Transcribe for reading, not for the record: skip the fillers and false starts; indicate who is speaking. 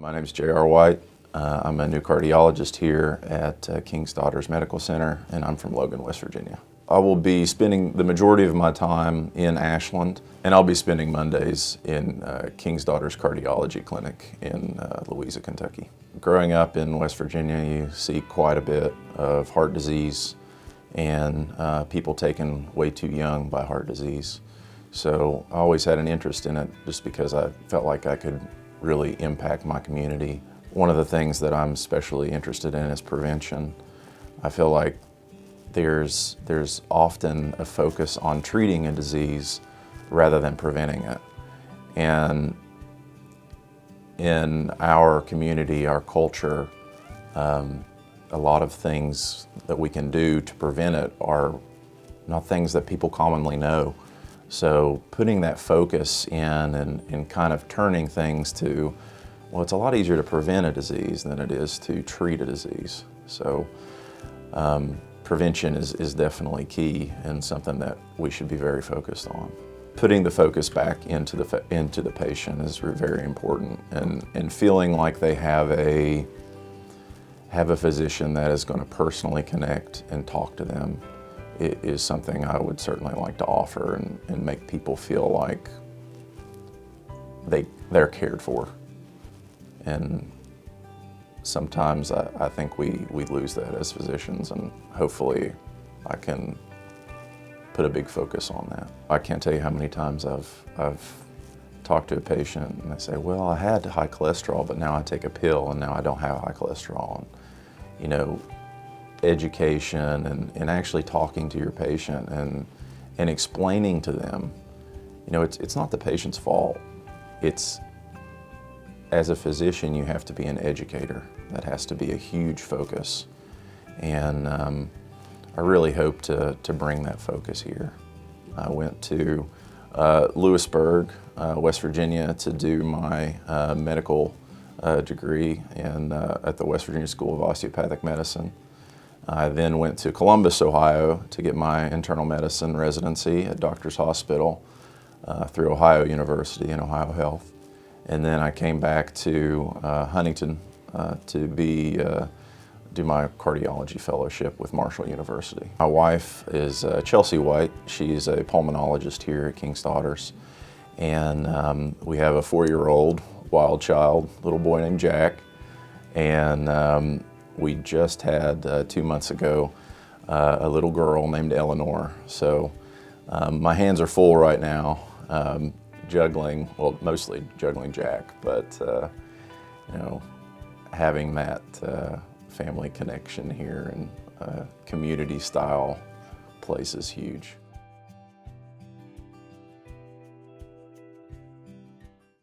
Speaker 1: My name is J.R. White. I'm a new cardiologist here at King's Daughters Medical Center, and I'm from Logan, West Virginia. I will be spending the majority of my time in Ashland, and I'll be spending Mondays in King's Daughters Cardiology Clinic in Louisa, Kentucky. Growing up in West Virginia, you see quite a bit of heart disease and people taken way too young by heart disease. So I always had an interest in it just because I felt like I could really impact my community. One of the things that I'm especially interested in is prevention. I feel like there's often a focus on treating a disease rather than preventing it. And in our community, our culture, a lot of things that we can do to prevent it are not things that people commonly know. So putting that focus in and kind of turning things to, well, it's a lot easier to prevent a disease than it is to treat a disease. So prevention is definitely key and something that we should be very focused on. Putting the focus back into the patient is very important, and feeling like they have a physician that is going to personally connect and talk to them is something I would certainly like to offer and make people feel like they're cared for. And sometimes I think we lose that as physicians, and hopefully I can put a big focus on that. I can't tell you how many times I've talked to a patient and they say, well, I had high cholesterol, but now I take a pill and now I don't have high cholesterol. And, you know, education and actually talking to your patient and explaining to them, you know, it's not the patient's fault. It's, as a physician, you have to be an educator. That has to be a huge focus. And I really hope to bring that focus here. I went to Lewisburg, West Virginia to do my medical degree at the West Virginia School of Osteopathic Medicine. I then went to Columbus, Ohio to get my internal medicine residency at Doctors Hospital through Ohio University and Ohio Health. And then I came back to Huntington to do my cardiology fellowship with Marshall University. My wife is Chelsea White. She's a pulmonologist here at King's Daughters. And we have a 4-year-old wild child, little boy named Jack. And we just had 2 months ago a little girl named Eleanor. So my hands are full right now, juggling, well, mostly juggling Jack, but you know, having that family connection here and community style place is huge.